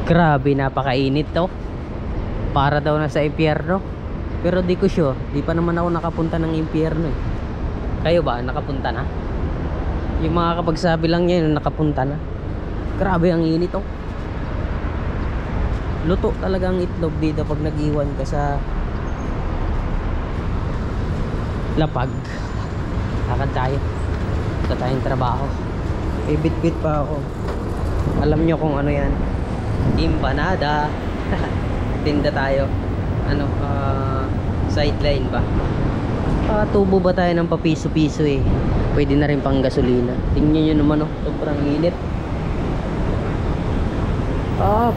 Grabe, napakainit to. Para daw nasa impyerno. Pero di ko sure, di pa naman ako nakapunta ng impyerno eh. Kayo ba, nakapunta na? Yung mga kapagsabi lang niya, nakapunta na. Grabe ang init oh. Luto talaga ang itlog dito pag nag-iwan ka sa lapag. Lakad tayo. Ito tayong trabaho. May bit-bit pa ako. Alam nyo kung ano yan, empanada. Tinda tayo. Ano, sideline ba? Tubo ba tayo ng papiso-piso eh. Pwede na rin pang gasolina. Tingnan nyo naman oh, sobrang init.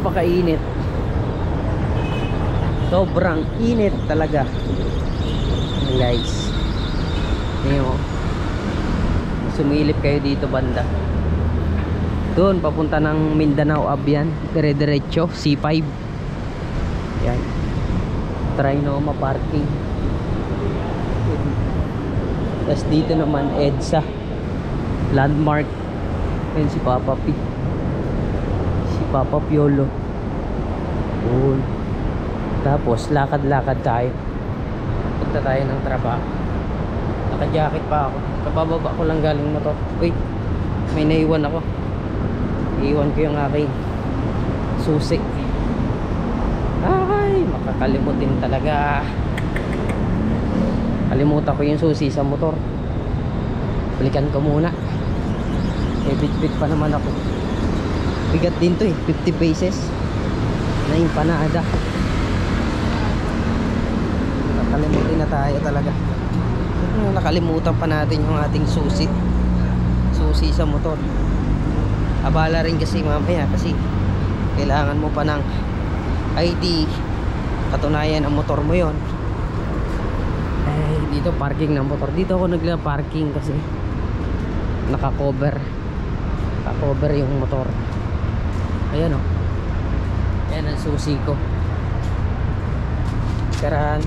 Pakainit. Sobrang init talaga. Ayan guys. Tingnan mo. Sumilip kayo dito banda. Doon papunta ng Mindanao Abyan, dire-diretso C5. Yan. Trinoma parking. Tapos dito naman EDSA Landmark. Yan si Papa P. Si Papa Piolo. Doon. Tapos lakad-lakad tayo. Punta tayo ng trabaho. Naka-jacket pa ako. Kabababa ko lang galing motor. Wait, may naiwan ako. Iwan ko yung aking susi. Ay, makakalimutin talaga. Kalimutan ko yung susi sa motor. Balikan ko muna. Eh, bit-bit pa naman ako. Bigat din to eh, 50 pesos na empanada. Nakalimutin na tayo talaga. Nakalimutan pa natin yung ating susi sa motor. Abala rin kasi mamaya kasi kailangan mo pa ng ID, katunayan ang motor mo yon. Dito parking ng motor. Dito ako nagla-parking kasi naka-cover yung motor. Ayan o. Ayan ang susi ko. Karahan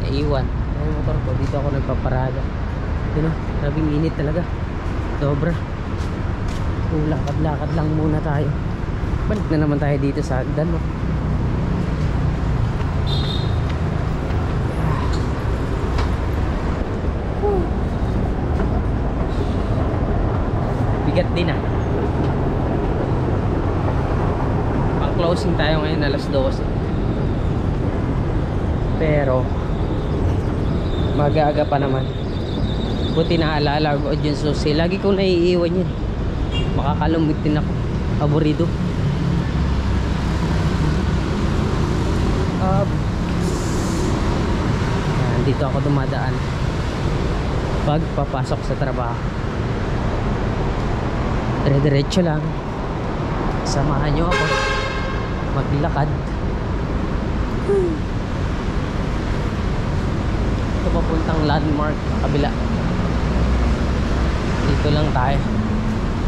naiwan yung motor ko. Dito ako nagpaparada. Yun o, grabing init talaga. Sobra. Lakad-lakad lang muna tayo. Balik na naman tayo dito sa hagdan no? Bigat din ah. Pang closing tayo ngayon alas 12. Pero mag-aaga pa naman. Buti naalala ko dyan susi. Lagi kong naiiwan yun. Makakalumit din ako. Aburido. Dito ako dumadaan pag papasok sa trabaho. Dire-diretso lang. Samahan nyo ako maglakad. Ito papuntang Landmark kabila. Dito lang tayo.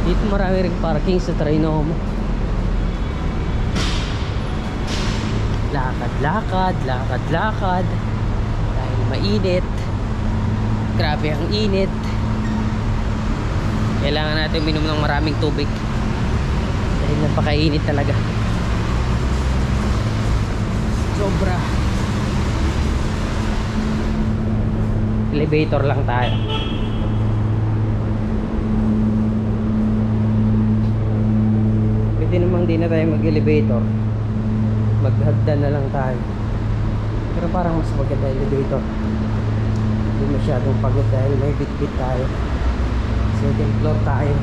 Dito marami ring parking sa Trinoma. Lakad-lakad dahil mainit. Grabe ang init. Kailangan natin uminom ng maraming tubig dahil napakainit talaga. Sobra. Elevator lang tayo. Pwede namang di na tayo mag-elevator. Maghagdan na lang tayo. Pero parang mas maganda elevator. Hindi masyadong pagod dahil may bit-bit tayo. Second floor tayo.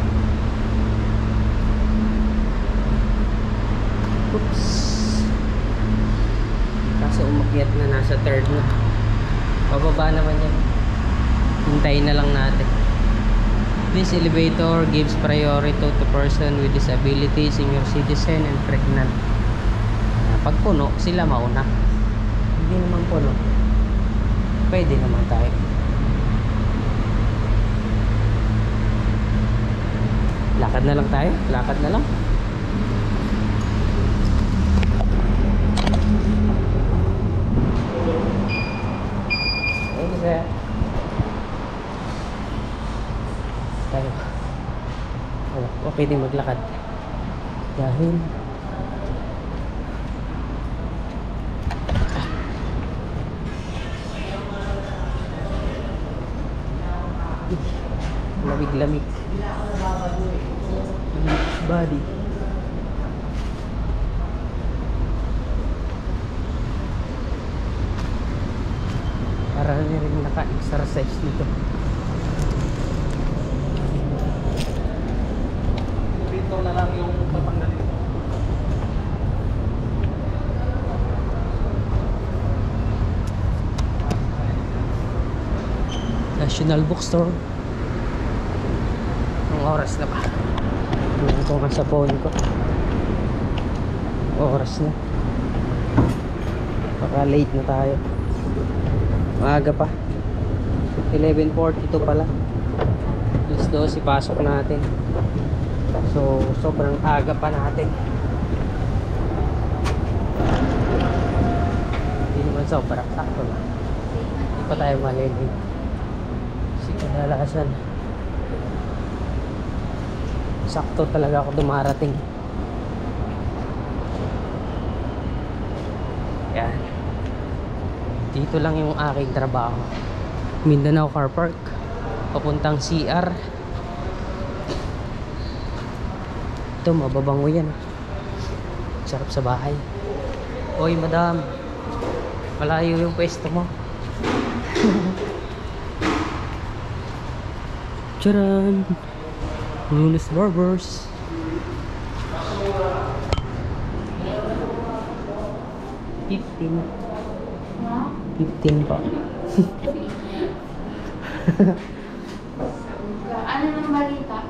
Oops. Kaso umakyat na, nasa third na. Pababa naman yan. Hintayin na lang natin. This elevator gives priority to person with disability, senior citizen, and pregnant. Pag puno, sila mauna. Hindi naman puno, pwede naman tayo. Lakad na lang tayo. Lakad na lang. Ayun sir. Tayo. O, pwede maglakad. Dahil lamig-lamig. Body. Para na rin naka-exercise nito. Dito na lang yung papanggalin. National Bookstore. Ang oras na ba? Tingnan ko nga sa phone ko. Oras na. Baka late na tayo. Maaga pa. 11:42 pala. Alas 12 pasok natin. So sobrang aga pa natin. Hindi naman sobrang sakto na. Hindi pa tayo malilate. Kasi kadalasan sakto talaga ako dumarating. Yan. Dito lang yung aking trabaho. Mindanao Car Park. Papuntang CR. Ito, mababango yan. Sarap sa bahay. Oy, madam. Malayo yung pwesto mo. Charan! Lunes Barbers. 15 pa. Ano nang balita?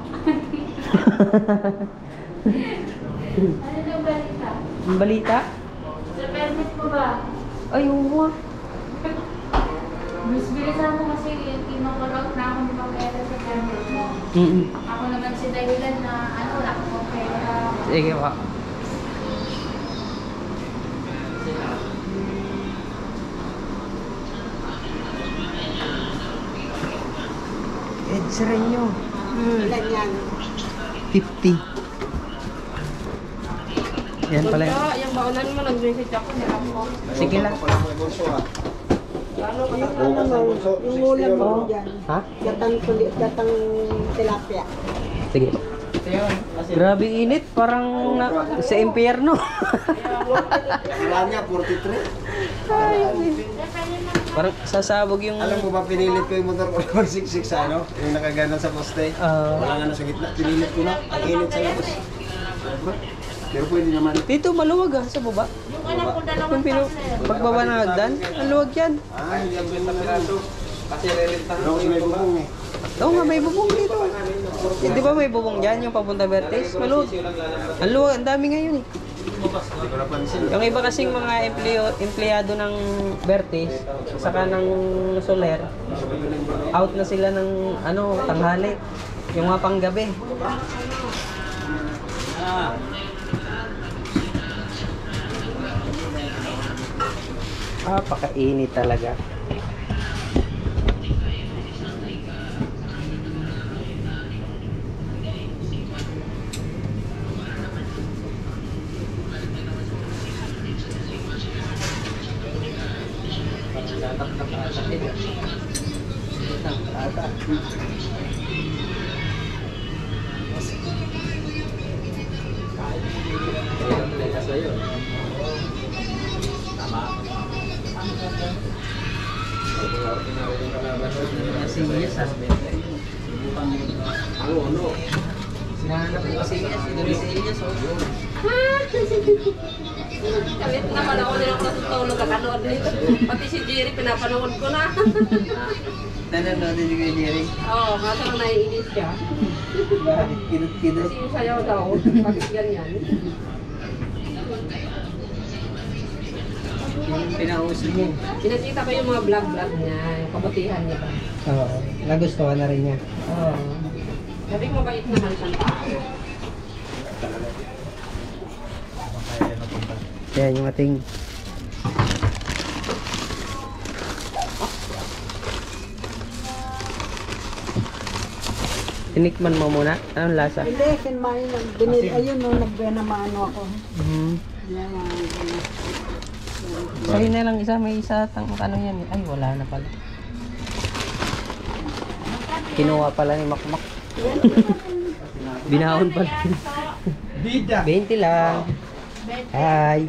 Ano nang balita? Ang balita? Sa permit mo ba? Ay, oo. Bilisan mo kasi kinukulot na ako ni Pag-era sa permit mo. Ako naman si dahilan na ano, nakapag-pera. Sige pa. Edsa rin nyo. Ilan yan? 50. Yan pala yun. Yung baunan mo, nag-message ako, nilap ko. Sige lang. Ano yung ulam mo dyan? Ha? Gatang tilapia. Sige. Grabe init. Parang sa impyerno. Wala niya, 43. Parang sasabog yung... Alam mo ba, pinilit ko yung motor ko magsiksik sa ano? Yung nakaganon sa poste. Wala nga na sa gitna. Pinilit ko na. Ang init sa labas. Pero pwede naman. Dito maluwag sa baba. Yung anak ko dalawang Pagbaba ng hagdan, ang luwag yan. Hindi ang benta piraso. Kasi relita. Pero kasi may bubong eh. Oo nga, may bubong dito. Eh, di ba may bubong dyan, yung papunta Vertes? Maluwag. Ang luwag, ang dami ngayon eh. Hindi ko napansin. Yung iba kasing mga empleyado ng Vertes, saka ng Soler, out na sila ng tanghali. Yung mga panggabi. Pakainit talaga. Sinahanap ko kasi Indonesia. Kalit naman ako nila ko sa tulog at ano dito. Pati si Jerry, pinapanood ko na. Nanonood din kay Jerry. Oo, kaso lang naiinis siya. Kinut-kinut. Kasi yung sayaw daw, pag ganyan. Yung pinauso mo. Pinakita ko yung mga vlog-vlog niya, yung kabutihan niya ba. Oo. Nagustuhan na rin niya. Oo. Sabi ko mabait naman siyang tao. Kaya yung ating Tinikman mo muna. Anong lasa? Hindi, kinmain lang. Ayun, nung nagbinamaano ako. Yan, Sa'yo na lang isa, may isa ano yan. Ay, wala na pala. Kinuha pala ni Makmak. Binahon pala. 20 lang. Hi.